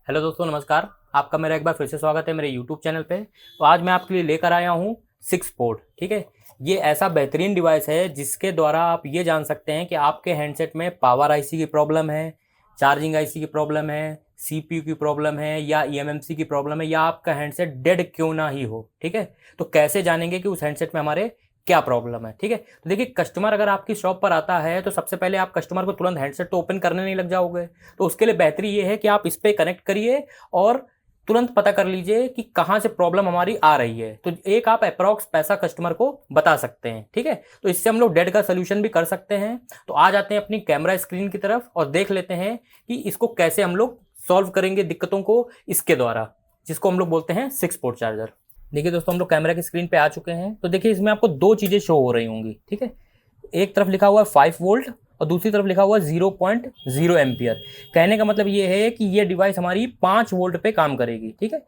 Hello दोस्तों, नमस्कार। आपका मेरा एक बार फिर से स्वागत है मेरे यूट्यूब चैनल पे। तो आज मैं आपके लिए लेकर आया हूँ 6 पोर्ट। ठीक है, ये ऐसा बेहतरीन डिवाइस है जिसके द्वारा आप ये जान सकते हैं कि आपके हैंडसेट में पावर आईसी की प्रॉब्लम है, चार्जिंग आईसी की प्रॉब्लम है, सीपीयू की प्रॉब्लम है या ईएमएमसी की प्रॉब्लम है, या आपका हैंडसेट डेड क्यों ना ही हो। ठीक है, तो कैसे जानेंगे कि उस हैंडसेट में हमारे क्या प्रॉब्लम है। ठीक है, तो देखिए, कस्टमर अगर आपकी शॉप पर आता है तो सबसे पहले आप कस्टमर को तुरंत हैंडसेट तो ओपन करने नहीं लग जाओगे। तो उसके लिए बेहतरी ये है कि आप इस पर कनेक्ट करिए और तुरंत पता कर लीजिए कि कहाँ से प्रॉब्लम हमारी आ रही है। तो एक आप अप्रॉक्स पैसा कस्टमर को बता सकते हैं। ठीक है, तो इससे हम लोग डेड का सोल्यूशन भी कर सकते हैं। तो आ जाते हैं अपनी कैमरा स्क्रीन की तरफ और देख लेते हैं कि इसको कैसे हम लोग सॉल्व करेंगे दिक्कतों को इसके द्वारा, जिसको हम लोग बोलते हैं 6 पोर्ट चार्जर। देखिए दोस्तों, हम लोग कैमरा की स्क्रीन पे आ चुके हैं। तो देखिए, इसमें आपको दो चीज़ें शो हो रही होंगी। ठीक है, एक तरफ लिखा हुआ है 5 वोल्ट और दूसरी तरफ लिखा हुआ है 0.0 एम्पियर। कहने का मतलब ये है कि ये डिवाइस हमारी 5 वोल्ट पे काम करेगी। ठीक है,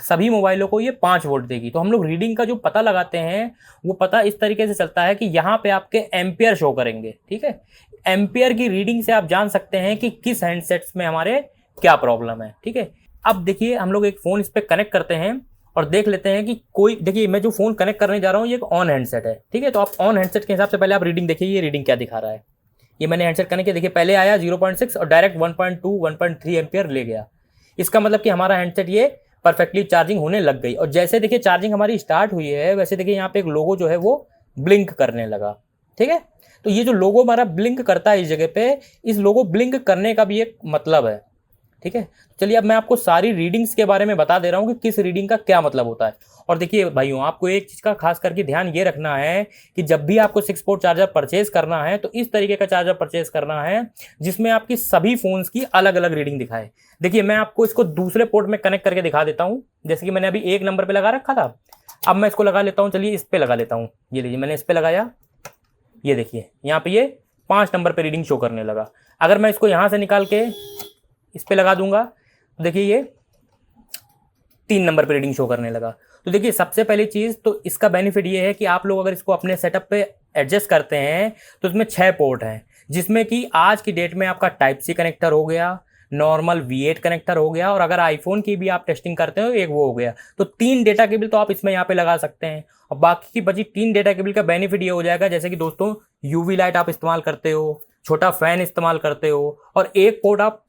सभी मोबाइलों को ये 5 वोल्ट देगी। तो हम लोग रीडिंग का जो पता लगाते हैं वो पता इस तरीके से चलता है कि यहाँ पे आपके एम्पियर शो करेंगे। ठीक है, एम्पियर की रीडिंग से आप जान सकते हैं कि किस हैंडसेट्स में हमारे क्या प्रॉब्लम है। ठीक है, अब देखिए, हम लोग एक फ़ोन इस पर कनेक्ट करते हैं और देख लेते हैं कि कोई, देखिए मैं जो फ़ोन कनेक्ट करने जा रहा हूँ ये एक ऑन हैंडसेट है। ठीक है, तो आप ऑन हैंडसेट के हिसाब से पहले आप रीडिंग देखिए, ये रीडिंग क्या दिखा रहा है। ये मैंने हैंडसेट कनेक्ट किया, देखिए पहले आया 0.6 और डायरेक्ट 1.2 1.3 एम्पियर ले गया। इसका मतलब कि हमारा हैंडसेट ये परफेक्टली चार्जिंग होने लग गई। और जैसे देखिए चार्जिंग हमारी स्टार्ट हुई है, वैसे देखिए यहाँ पे एक लोगो जो है वो ब्लिंक करने लगा। ठीक है, तो ये जो लोगो हमारा ब्लिंक करता है इस जगह पे, इस लोगो ब्लिंक करने का भी एक मतलब है। ठीक है, चलिए अब मैं आपको सारी रीडिंग्स के बारे में बता दे रहा हूँ कि किस रीडिंग का क्या मतलब होता है। और देखिए भाइयों, आपको एक चीज़ का खास करके ध्यान ये रखना है कि जब भी आपको 6 पोर्ट चार्जर परचेज करना है तो इस तरीके का चार्जर परचेज करना है जिसमें आपकी सभी फोन्स की अलग अलग रीडिंग दिखाए। देखिए, मैं आपको इसको दूसरे पोर्ट में कनेक्ट करके दिखा देता हूँ। जैसे कि मैंने अभी 1 नंबर पर लगा रखा था, अब मैं इसको लगा लेता हूँ। चलिए इस पर लगा लेता हूँ। ये लीजिए, मैंने इस पर लगाया, ये देखिए यहाँ पे ये 5 नंबर पर रीडिंग शो करने लगा। अगर मैं इसको यहाँ से निकाल के इस पर लगा दूंगा, देखिए ये 3 नंबर पे रीडिंग शो करने लगा। तो देखिए, सबसे पहली चीज़ तो इसका बेनिफिट ये है कि आप लोग अगर इसको अपने सेटअप पे एडजस्ट करते हैं तो इसमें 6 पोर्ट हैं, जिसमें कि आज की डेट में आपका टाइप सी कनेक्टर हो गया, नॉर्मल V8 कनेक्टर हो गया, और अगर आईफोन की भी आप टेस्टिंग करते हो एक वो हो गया। तो 3 डेटा केबल तो आप इसमें यहाँ पे लगा सकते हैं। और बाकी की बची 3 डेटा केबल का बेनिफिट ये हो जाएगा, जैसे कि दोस्तों यूवी लाइट आप इस्तेमाल करते हो, छोटा फैन इस्तेमाल करते हो, और एक पोर्ट आप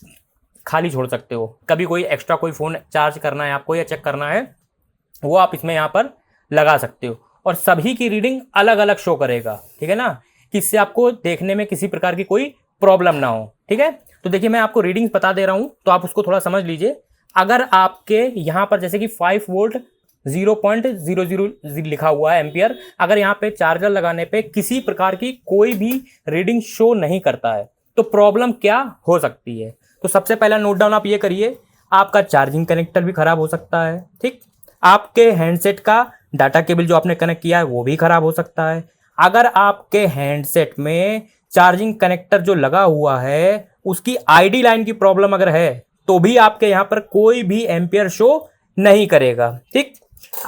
खाली छोड़ सकते हो। कभी कोई एक्स्ट्रा कोई फ़ोन चार्ज करना है आपको या चेक करना है, वो आप इसमें यहाँ पर लगा सकते हो। और सभी की रीडिंग अलग अलग शो करेगा। ठीक है ना, कि इससे आपको देखने में किसी प्रकार की कोई प्रॉब्लम ना हो। ठीक है, तो देखिए मैं आपको रीडिंग्स बता दे रहा हूँ तो आप उसको थोड़ा समझ लीजिए। अगर आपके यहाँ पर जैसे कि 5 वोल्ट 0.00 लिखा हुआ है एम्पियर, अगर यहाँ पे चार्जर लगाने पे किसी प्रकार की कोई भी रीडिंग शो नहीं करता है तो प्रॉब्लम क्या हो सकती है। तो सबसे पहला नोट डाउन आप ये करिए, आपका चार्जिंग कनेक्टर भी खराब हो सकता है। ठीक, आपके हैंडसेट का डाटा केबल जो आपने कनेक्ट किया है वो भी खराब हो सकता है। अगर आपके हैंडसेट में चार्जिंग कनेक्टर जो लगा हुआ है उसकी आईडी लाइन की प्रॉब्लम अगर है तो भी आपके यहाँ पर कोई भी एम्पियर शो नहीं करेगा। ठीक,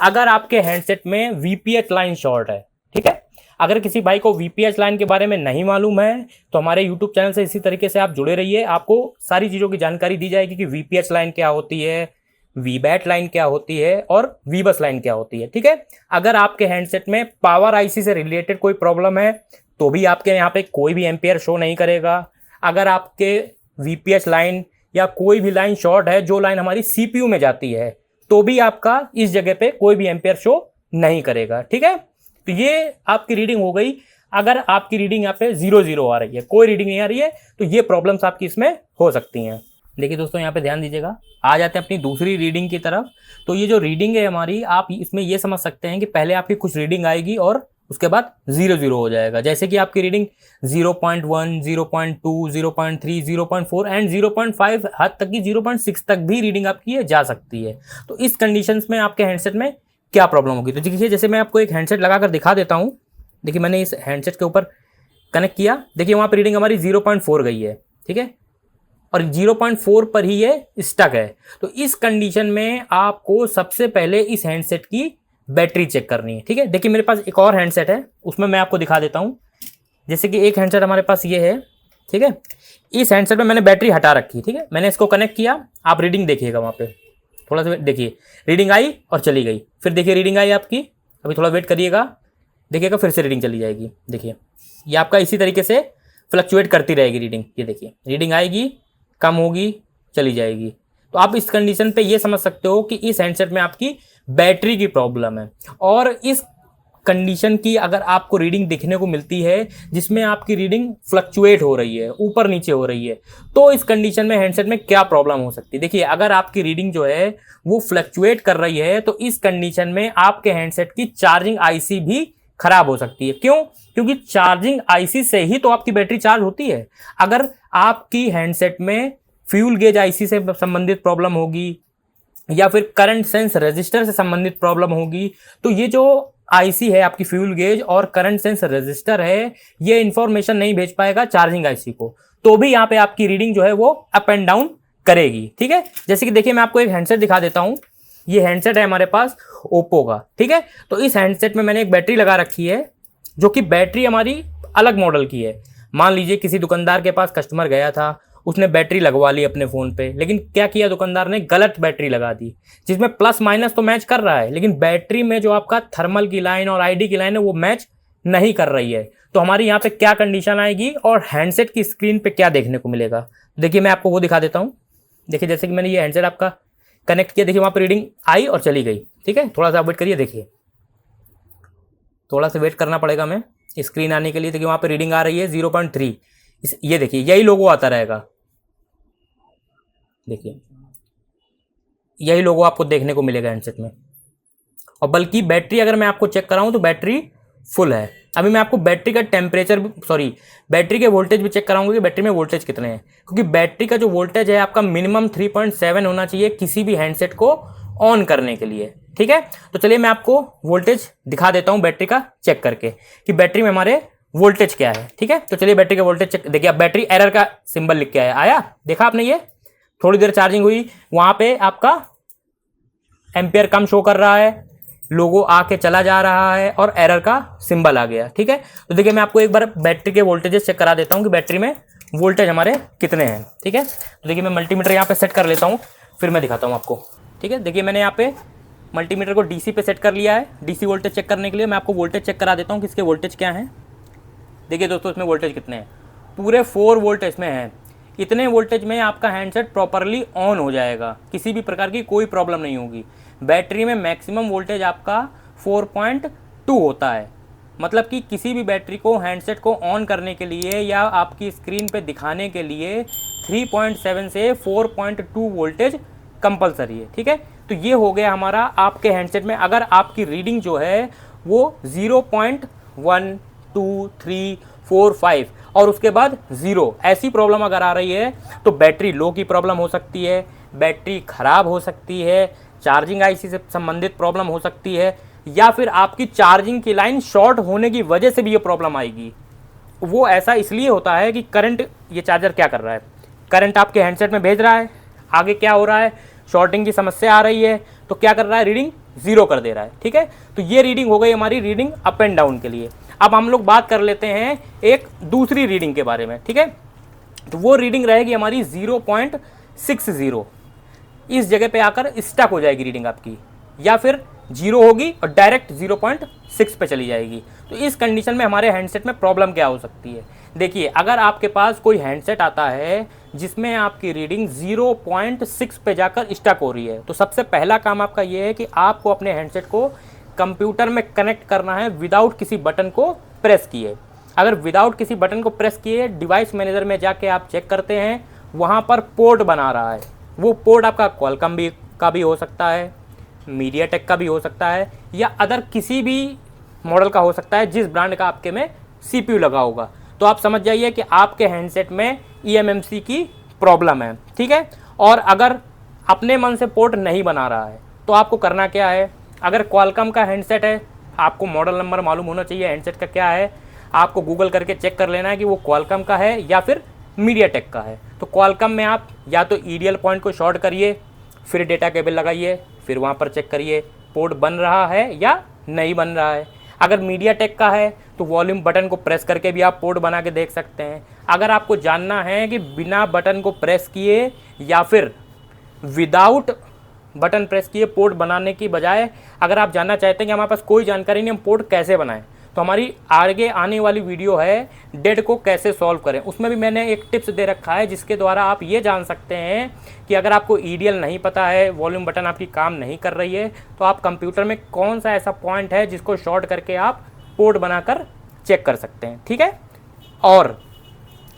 अगर आपके हैंडसेट में वीपीएच लाइन शॉर्ट है, ठीक है, अगर किसी भाई को वीपीएच लाइन के बारे में नहीं मालूम है तो हमारे यूट्यूब चैनल से इसी तरीके से आप जुड़े रहिए, आपको सारी चीज़ों की जानकारी दी जाएगी कि वीपीएच लाइन क्या होती है, वीबैट लाइन क्या होती है और वीबस लाइन क्या होती है। ठीक है, अगर आपके हैंडसेट में पावर आईसी से रिलेटेड कोई प्रॉब्लम है तो भी आपके यहाँ पे कोई भी एम्पियर शो नहीं करेगा। अगर आपके वीपीएच लाइन या कोई भी लाइन शॉर्ट है, जो लाइन हमारी सीपीयू में जाती है, तो भी आपका इस जगह पे कोई भी एम्पियर शो नहीं करेगा। ठीक है, तो ये आपकी रीडिंग हो गई। अगर आपकी रीडिंग यहाँ पे 0 आ रही है, कोई रीडिंग नहीं आ रही है, तो ये प्रॉब्लम्स आपकी इसमें हो सकती हैं। देखिए दोस्तों, यहाँ पे ध्यान दीजिएगा, आ जाते हैं अपनी दूसरी रीडिंग की तरफ। तो ये जो रीडिंग है हमारी, आप इसमें ये समझ सकते हैं कि पहले आपकी कुछ रीडिंग आएगी और उसके बाद 0 हो जाएगा। जैसे कि आपकी रीडिंग 0.1 0.2 0.3 0.4 एंड 0.5 हद तक की 0.6 तक भी रीडिंग आपकी जा सकती है। तो इस कंडीशंस में आपके हैंडसेट में क्या प्रॉब्लम होगी, तो देखिए जैसे मैं आपको एक हैंडसेट लगाकर दिखा देता हूँ। देखिए मैंने इस हैंडसेट के ऊपर कनेक्ट किया, देखिए वहाँ पर रीडिंग हमारी 0.4 गई है। ठीक है, और 0.4 पर ही ये स्टक है। तो इस कंडीशन में आपको सबसे पहले इस हैंडसेट की बैटरी चेक करनी है। ठीक है, देखिए मेरे पास एक और हैंडसेट है, उसमें मैं आपको दिखा देता हूँ। जैसे कि एक हैंडसेट हमारे पास ये है, ठीक है। इस हैंडसेट में मैंने बैटरी हटा रखी, ठीक है, मैंने इसको कनेक्ट किया, आप रीडिंग देखिएगा वहाँ पे, थोड़ा सा देखिए, रीडिंग आई और चली गई, फिर देखिए रीडिंग आई आपकी, अभी थोड़ा वेट करिएगा, देखिएगा फिर से रीडिंग चली जाएगी। देखिए ये आपका इसी तरीके से फ्लक्चुएट करती रहेगी रीडिंग, ये देखिए रीडिंग आएगी, कम होगी, चली जाएगी। तो आप इस कंडीशन पे ये समझ सकते हो कि इस हैंडसेट में आपकी बैटरी की प्रॉब्लम है। और इस कंडीशन की अगर आपको रीडिंग देखने को मिलती है जिसमें आपकी रीडिंग फ्लक्चुएट हो रही है, ऊपर नीचे हो रही है, तो इस कंडीशन में हैंडसेट में क्या प्रॉब्लम हो सकती है। देखिए अगर आपकी रीडिंग जो है वो फ्लक्चुएट कर रही है तो इस कंडीशन में आपके हैंडसेट की चार्जिंग आईसी भी खराब हो सकती है। क्यों? क्योंकि चार्जिंग आईसी से ही तो आपकी बैटरी चार्ज होती है। अगर आपकी हैंडसेट में फ्यूल गेज आईसी से संबंधित प्रॉब्लम होगी या फिर करंट सेंस रजिस्टर से संबंधित प्रॉब्लम होगी, तो ये जो आईसी है आपकी फ्यूल गेज और करंट सेंस रजिस्टर है, ये इंफॉर्मेशन नहीं भेज पाएगा चार्जिंग आईसी को, तो भी यहाँ पे आपकी रीडिंग जो है वो अप एंड डाउन करेगी। ठीक है, जैसे कि देखिए मैं आपको एक हैंडसेट दिखा देता हूँ। ये हैंडसेट है हमारे पास ओप्पो का, ठीक है। तो इस हैंडसेट में मैंने एक बैटरी लगा रखी है जो कि बैटरी हमारी अलग मॉडल की है। मान लीजिए किसी दुकानदार के पास कस्टमर गया था, उसने बैटरी लगवा ली अपने फ़ोन पे, लेकिन क्या किया दुकानदार ने, गलत बैटरी लगा दी, जिसमें प्लस माइनस तो मैच कर रहा है लेकिन बैटरी में जो आपका थर्मल की लाइन और आईडी की लाइन है वो मैच नहीं कर रही है। तो हमारी यहाँ पे क्या कंडीशन आएगी और हैंडसेट की स्क्रीन पे क्या देखने को मिलेगा, देखिए मैं आपको वो दिखा देता हूँ। देखिए जैसे कि मैंने ये हैंडसेट आपका कनेक्ट किया, देखिए वहाँ पर रीडिंग आई और चली गई, ठीक है। थोड़ा सा वेट करिए, देखिए थोड़ा सा वेट करना पड़ेगा हमें स्क्रीन आने के लिए। देखिए वहाँ पर रीडिंग आ रही है 0.3, ये देखिए यही लोगो आता रहेगा, देखिए यही लोगो आपको देखने को मिलेगा हैंडसेट में। और बल्कि बैटरी अगर मैं आपको चेक कराऊं तो बैटरी फुल है। अभी मैं आपको बैटरी का टेम्परेचर बैटरी के वोल्टेज भी चेक कराऊंगा कि बैटरी में वोल्टेज कितने हैं, क्योंकि बैटरी का जो वोल्टेज है आपका मिनिमम 3.7 होना चाहिए किसी भी हैंडसेट को ऑन करने के लिए, ठीक है। तो चलिए मैं आपको वोल्टेज दिखा देता हूँ बैटरी का चेक करके कि बैटरी में हमारे वोल्टेज क्या है, ठीक है। तो चलिए बैटरी का वोल्टेज चेक, देखिए अब बैटरी एरर का सिंबल लिख के आया, देखा आपने, ये थोड़ी देर चार्जिंग हुई, वहां पे आपका एम्पियर कम शो कर रहा है, लोगो आके चला जा रहा है और एरर का सिंबल आ गया, ठीक है। तो देखिए मैं आपको एक बार बैटरी के वोल्टेजेस चेक करा देता हूं कि बैटरी में वोल्टेज हमारे कितने हैं, ठीक है। तो देखिए मैं मल्टीमीटर यहाँ पे सेट कर लेता हूँ, फिर मैं दिखाता हूँ आपको, ठीक है। देखिए मैंने यहाँ पे मल्टीमीटर को डीसी पे सेट कर लिया है, डीसी वोल्टेज चेक करने के लिए। मैं आपको वोल्टेज चेक करा देता हूँ कि इसके वोल्टेज क्या है। देखिए दोस्तों इसमें वोल्टेज कितने हैं, पूरे 4 वोल्ट इसमें हैं। इतने वोल्टेज में आपका हैंडसेट प्रॉपरली ऑन हो जाएगा, किसी भी प्रकार की कोई प्रॉब्लम नहीं होगी। बैटरी में मैक्सिमम वोल्टेज आपका 4.2 होता है, मतलब कि किसी भी बैटरी को हैंडसेट को ऑन करने के लिए या आपकी स्क्रीन पे दिखाने के लिए 3.7 से 4.2 वोल्टेज कंपलसरी है, ठीक है। तो ये हो गया हमारा आपके हैंडसेट में। अगर आपकी रीडिंग जो है वो 0.1 2 3 4 5 और उसके बाद 0 ऐसी प्रॉब्लम अगर आ रही है तो बैटरी लो की प्रॉब्लम हो सकती है, बैटरी खराब हो सकती है, चार्जिंग आईसी से संबंधित प्रॉब्लम हो सकती है, या फिर आपकी चार्जिंग की लाइन शॉर्ट होने की वजह से भी ये प्रॉब्लम आएगी। वो ऐसा इसलिए होता है कि करंट, ये चार्जर क्या कर रहा है, करंट आपके हैंडसेट में भेज रहा है, आगे क्या हो रहा है, शॉर्टिंग की समस्या आ रही है, तो क्या कर रहा है, रीडिंग 0 कर दे रहा है, ठीक है। तो ये रीडिंग हो गई हमारी रीडिंग अप एंड डाउन के लिए। अब हम लोग बात कर लेते हैं एक दूसरी रीडिंग के बारे में, ठीक है। तो वो रीडिंग रहेगी हमारी 0.60, इस जगह पे आकर स्टक हो जाएगी रीडिंग आपकी, या फिर 0 होगी और डायरेक्ट 0.6 पे चली जाएगी। तो इस कंडीशन में हमारे हैंडसेट में प्रॉब्लम क्या हो सकती है। देखिए अगर आपके पास कोई हैंडसेट आता है जिसमें आपकी रीडिंग 0.6 पे जाकर स्टक हो रही है, तो सबसे पहला काम आपका ये है कि आपको अपने हैंडसेट को कंप्यूटर में कनेक्ट करना है विदाउट किसी बटन को प्रेस किए। अगर विदाउट किसी बटन को प्रेस किए डिवाइस मैनेजर में जाके आप चेक करते हैं, वहाँ पर पोर्ट बना रहा है, वो पोर्ट आपका क्वालकॉम का भी हो सकता है, मीडियाटेक का भी हो सकता है, या अदर किसी भी मॉडल का हो सकता है जिस ब्रांड का आपके में CPU लगा होगा। तो आप समझ जाइए कि आपके हैंडसेट में eMMC की प्रॉब्लम है, ठीक है। और अगर अपने मन से पोर्ट नहीं बना रहा है तो आपको करना क्या है, अगर क्वालकॉम का हैंडसेट है, आपको मॉडल नंबर मालूम होना चाहिए हैंडसेट का क्या है, आपको गूगल करके चेक कर लेना है कि वो क्वालकॉम का है या फिर मीडियाटेक का है। तो क्वालकॉम में आप या तो EDL पॉइंट को शॉर्ट करिए, फिर डेटा केबल लगाइए, फिर वहाँ पर चेक करिए पोर्ट बन रहा है या नहीं बन रहा है। अगर मीडियाटेक का है तो वॉल्यूम बटन को प्रेस करके भी आप पोर्ट बना के देख सकते हैं। अगर आपको जानना है कि बिना बटन को प्रेस किए या फिर विदाउट बटन प्रेस किए पोर्ट बनाने की बजाय अगर आप जानना चाहते हैं कि हमारे पास कोई जानकारी नहीं हम पोर्ट कैसे बनाएं, तो हमारी आगे आने वाली वीडियो है डेड को कैसे सॉल्व करें, उसमें भी मैंने एक टिप्स दे रखा है जिसके द्वारा आप ये जान सकते हैं कि अगर आपको ईडीएल नहीं पता है, वॉल्यूम बटन आपकी काम नहीं कर रही है, तो आप कंप्यूटर में कौन सा ऐसा पॉइंट है जिसको शॉर्ट करके आप पोर्ट बनाकर चेक कर सकते हैं। ठीक है, और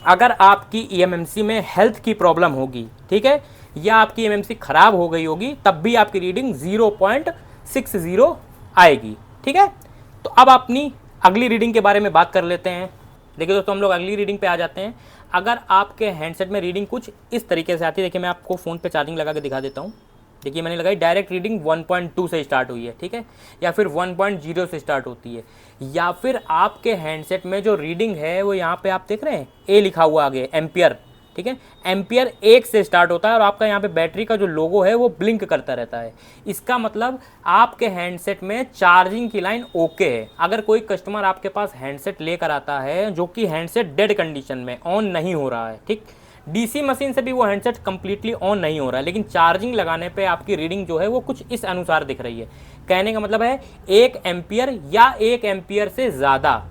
अगर आपकी ईएमएमसी में हेल्थ की प्रॉब्लम होगी, ठीक है, या आपकी ईएमएमसी खराब हो गई होगी, तब भी आपकी रीडिंग 0.60 आएगी। ठीक है, तो अब अपनी अगली रीडिंग के बारे में बात कर लेते हैं। देखिए दोस्तों, हम लोग अगली रीडिंग पे आ जाते हैं। अगर आपके हैंडसेट में रीडिंग कुछ इस तरीके से आती है, देखिए मैं आपको फ़ोन पे चार्जिंग लगा के दिखा देता हूँ। देखिए मैंने लगाई, डायरेक्ट रीडिंग 1.2 से स्टार्ट हुई है, ठीक है, या फिर 1.0 से स्टार्ट होती है, या फिर आपके हैंडसेट में जो रीडिंग है वो यहाँ पे आप देख रहे हैं ए लिखा हुआ आगे, एम्पियर। ठीक है, एम्पियर 1 से स्टार्ट होता है और आपका यहाँ पे बैटरी का जो लोगो है वो ब्लिंक करता रहता है। इसका मतलब आपके हैंडसेट में चार्जिंग की लाइन ओके है। अगर कोई कस्टमर आपके पास हैंडसेट लेकर आता है जो कि हैंडसेट डेड कंडीशन में ऑन नहीं हो रहा है, ठीक, डीसी मशीन से भी वो हैंडसेट कंप्लीटली ऑन नहीं हो रहा है, लेकिन चार्जिंग लगाने पे आपकी रीडिंग जो है वो कुछ इस अनुसार दिख रही है। कहने का मतलब है 1 एम्पियर या 1 एम्पियर से ज़्यादा।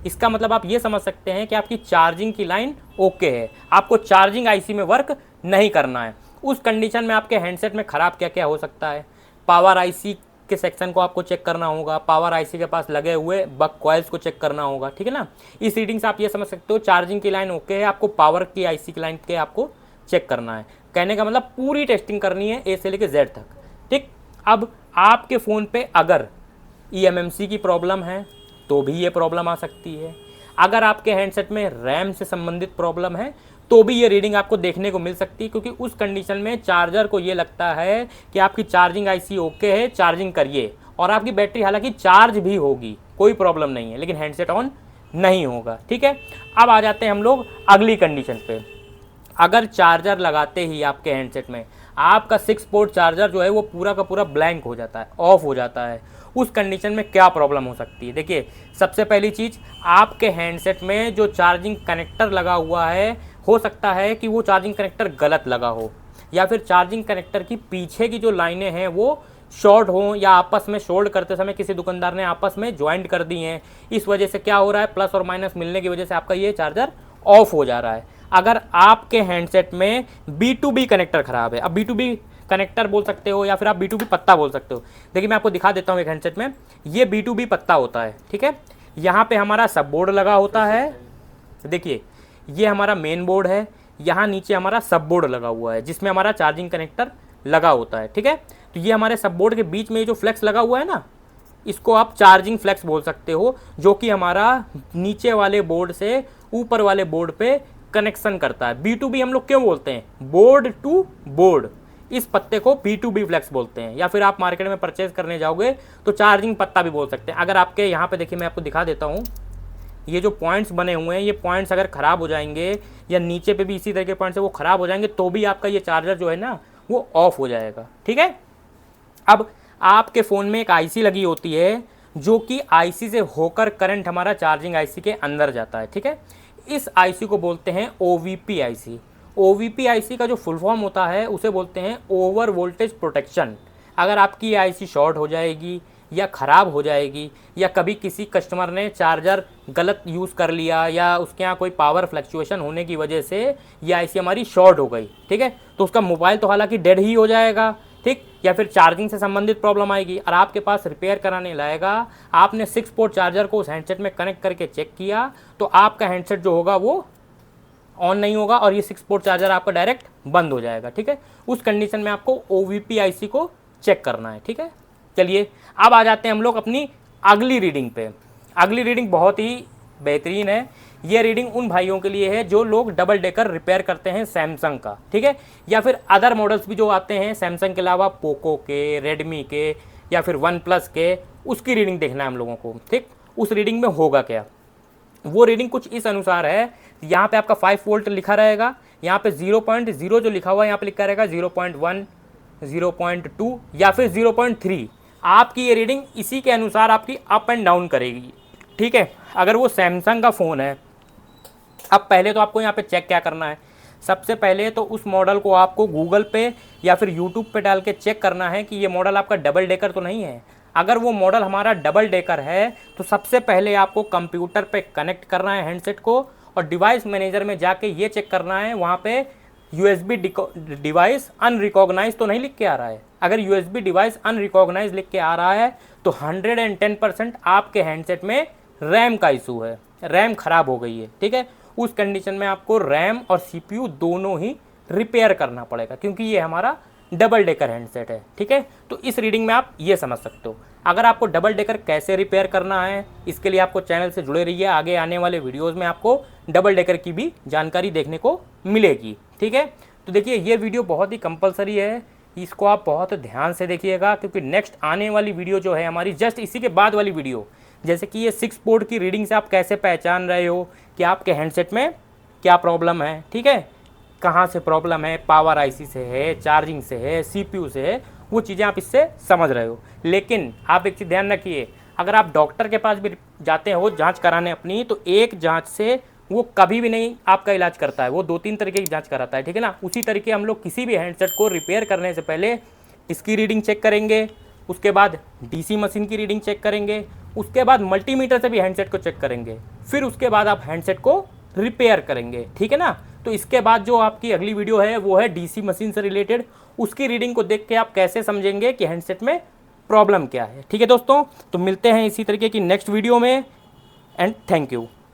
इसका मतलब आप ये समझ सकते हैं कि आपकी चार्जिंग की लाइन ओके है, आपको चार्जिंग आईसी में वर्क नहीं करना है। उस कंडीशन में आपके हैंडसेट में ख़राब क्या क्या हो सकता है, पावर आईसी के सेक्शन को आपको चेक करना होगा, पावर आईसी के पास लगे हुए बक कॉइल्स को चेक करना होगा। ठीक है ना, इस रीडिंग से आप ये समझ सकते हो चार्जिंग की लाइन ओके है, आपको पावर की आईसी की लाइन के आपको चेक करना है। कहने का मतलब पूरी टेस्टिंग करनी है ए से लेकर जेड तक। ठीक, अब आपके फ़ोन पे अगर ईएमएमसी की प्रॉब्लम है तो भी ये प्रॉब्लम आ सकती है। अगर आपके हैंडसेट में रैम से संबंधित प्रॉब्लम है तो भी ये रीडिंग आपको देखने को मिल सकती है, क्योंकि उस कंडीशन में चार्जर को ये लगता है कि आपकी चार्जिंग आईसी ओके है, चार्जिंग करिए, और आपकी बैटरी हालांकि चार्ज भी होगी, कोई प्रॉब्लम नहीं है, लेकिन हैंडसेट ऑन नहीं होगा। ठीक है, अब आ जाते हैं हम लोग अगली कंडीशन पे। अगर चार्जर लगाते ही आपके हैंडसेट में आपका 6 पोर्ट चार्जर जो है वो पूरा का पूरा ब्लैंक हो जाता है, ऑफ हो जाता है, उस कंडीशन में क्या प्रॉब्लम हो सकती है। देखिए, सबसे पहली चीज़, आपके हैंडसेट में जो चार्जिंग कनेक्टर लगा हुआ है हो सकता है कि वो चार्जिंग कनेक्टर गलत लगा हो, या फिर चार्जिंग कनेक्टर की पीछे की जो लाइनें हैं वो शॉर्ट हो, या आपस में शॉर्ट करते समय किसी दुकानदार ने आपस में ज्वाइंट कर दी हैं। इस वजह से क्या हो रहा है, प्लस और माइनस मिलने की वजह से आपका ये चार्जर ऑफ हो जा रहा है। अगर आपके हैंडसेट में B2B कनेक्टर ख़राब है, अब B2B कनेक्टर बोल सकते हो या फिर आप B2B पत्ता बोल सकते हो। देखिए मैं आपको दिखा देता हूँ एक हैंडसेट में, ये B2B पत्ता होता है। ठीक है, यहाँ पे हमारा सब बोर्ड लगा होता है, देखिए ये हमारा मेन बोर्ड है, यहाँ नीचे हमारा सब बोर्ड लगा हुआ है जिसमें हमारा चार्जिंग कनेक्टर लगा होता है। ठीक है, तो ये हमारे सब बोर्ड के बीच में जो फ्लेक्स लगा हुआ है ना, इसको आप चार्जिंग फ्लेक्स बोल सकते हो, जो कि हमारा नीचे वाले बोर्ड से ऊपर वाले बोर्ड पे कनेक्शन करता है। B2B हम लोग क्यों बोलते हैं, बोर्ड टू बोर्ड, इस पत्ते को B2B फ्लेक्स बोलते हैं, या फिर आप मार्केट में परचेज करने जाओगे तो चार्जिंग पत्ता भी बोल सकते हैं। अगर आपके यहाँ पे देखिए, मैं आपको दिखा देता हूँ, ये जो पॉइंट्स बने हुए हैं, ये पॉइंट्स अगर ख़राब हो जाएंगे या नीचे पे भी इसी तरह के पॉइंट्स है वो ख़राब हो जाएंगे, तो भी आपका ये चार्जर जो है ना वो ऑफ हो जाएगा। ठीक है, अब आपके फ़ोन में एक आईसी लगी होती है जो कि आईसी से होकर करंट हमारा चार्जिंग आईसी के अंदर जाता है। ठीक है, इस आईसी को बोलते हैं OVP आईसी। OVP आईसी का जो फुल फॉर्म होता है उसे बोलते हैं ओवर वोल्टेज प्रोटेक्शन। अगर आपकी आईसी शॉर्ट हो जाएगी या ख़राब हो जाएगी, या कभी किसी कस्टमर ने चार्जर गलत यूज़ कर लिया, या उसके यहाँ कोई पावर फ्लक्चुएशन होने की वजह से ये आईसी हमारी शॉर्ट हो गई, ठीक है, तो उसका मोबाइल तो हालांकि डेड ही हो जाएगा, ठीक, या फिर चार्जिंग से संबंधित प्रॉब्लम आएगी और आपके पास रिपेयर कराने लाएगा। आपने 6 पोर्ट चार्जर को उस हैंडसेट में कनेक्ट करके चेक किया तो आपका हैंडसेट जो होगा वो ऑन नहीं होगा और ये 6 पोर्ट चार्जर आपका डायरेक्ट बंद हो जाएगा। ठीक है, उस कंडीशन में आपको OVP आईसी को चेक करना है। ठीक है, चलिए अब आ जाते हैं हम लोग अपनी अगली रीडिंग पे। अगली रीडिंग बहुत ही बेहतरीन है। ये रीडिंग उन भाइयों के लिए है जो लोग डबल डेकर रिपेयर करते हैं सैमसंग का, ठीक है, या फिर अदर मॉडल्स भी जो आते हैं सैमसंग के अलावा, पोको के, रेडमी के, या फिर वन प्लस के, उसकी रीडिंग देखना है हम लोगों को। ठीक, उस रीडिंग में होगा क्या, वो रीडिंग कुछ इस अनुसार है। यहाँ पे आपका 5 वोल्ट लिखा रहेगा, यहाँ पे 0.0 जो लिखा हुआ है यहाँ पे लिखा रहेगा 0.1, 0.2 या फिर 0.3। आपकी ये रीडिंग इसी के अनुसार आपकी अप एंड डाउन करेगी। ठीक है, अगर वो सैमसंग का फ़ोन है अब पहले तो आपको यहाँ पे चेक क्या करना है, सबसे पहले तो उस मॉडल को आपको गूगल पे या फिर यूट्यूब पे डाल के चेक करना है कि ये मॉडल आपका डबल डेकर तो नहीं है। अगर वो मॉडल हमारा डबल डेकर है तो सबसे पहले आपको कंप्यूटर पे कनेक्ट करना है हैंडसेट को, और डिवाइस मैनेजर में जाके ये चेक करना है वहाँ पे USB डिवाइस अनरिकॉग्नाइज तो नहीं लिख के आ रहा है। अगर USB डिवाइस अनरिकॉग्नाइज लिख के आ रहा है तो 110% आपके हैंडसेट में रैम का इशू है, रैम खराब हो गई है। ठीक है, उस कंडीशन में आपको रैम और CPU दोनों ही रिपेयर करना पड़ेगा, क्योंकि ये हमारा डबल डेकर हैंडसेट है। ठीक है, तो इस रीडिंग में आप ये समझ सकते हो। अगर आपको डबल डेकर कैसे रिपेयर करना है, इसके लिए आपको चैनल से जुड़े रहिए, आगे आने वाले वीडियोस में आपको डबल डेकर की भी जानकारी देखने को मिलेगी। ठीक है, तो देखिए ये वीडियो बहुत ही कंपलसरी है, इसको आप बहुत ध्यान से देखिएगा, क्योंकि नेक्स्ट आने वाली वीडियो जो है हमारी जस्ट इसी के बाद वाली वीडियो, जैसे कि ये 6 पोर्ट की रीडिंग से आप कैसे पहचान रहे हो कि आपके हैंडसेट में क्या प्रॉब्लम है। ठीक है, कहाँ से प्रॉब्लम है, पावर IC से है, चार्जिंग से है, CPU से है, वो चीज़ें आप इससे समझ रहे हो। लेकिन आप एक चीज़ ध्यान रखिए, अगर आप डॉक्टर के पास भी जाते हो जांच कराने अपनी, तो एक जांच से वो कभी भी नहीं आपका इलाज करता है, वो 2-3 तरीके की जांच कराता है। ठीक है ना, उसी तरीके हम लोग किसी भी हैंडसेट को रिपेयर करने से पहले इसकी रीडिंग चेक करेंगे, उसके बाद DC मशीन की रीडिंग चेक करेंगे, उसके बाद मल्टीमीटर से भी हैंडसेट को चेक करेंगे, फिर उसके बाद आप हैंडसेट को रिपेयर करेंगे। ठीक है ना, तो इसके बाद जो आपकी अगली वीडियो है वो है DC मशीन से रिलेटेड, उसकी रीडिंग को देख के आप कैसे समझेंगे कि हैंडसेट में प्रॉब्लम क्या है। ठीक है दोस्तों, तो मिलते हैं इसी तरीके की नेक्स्ट वीडियो में, एंड थैंक यू।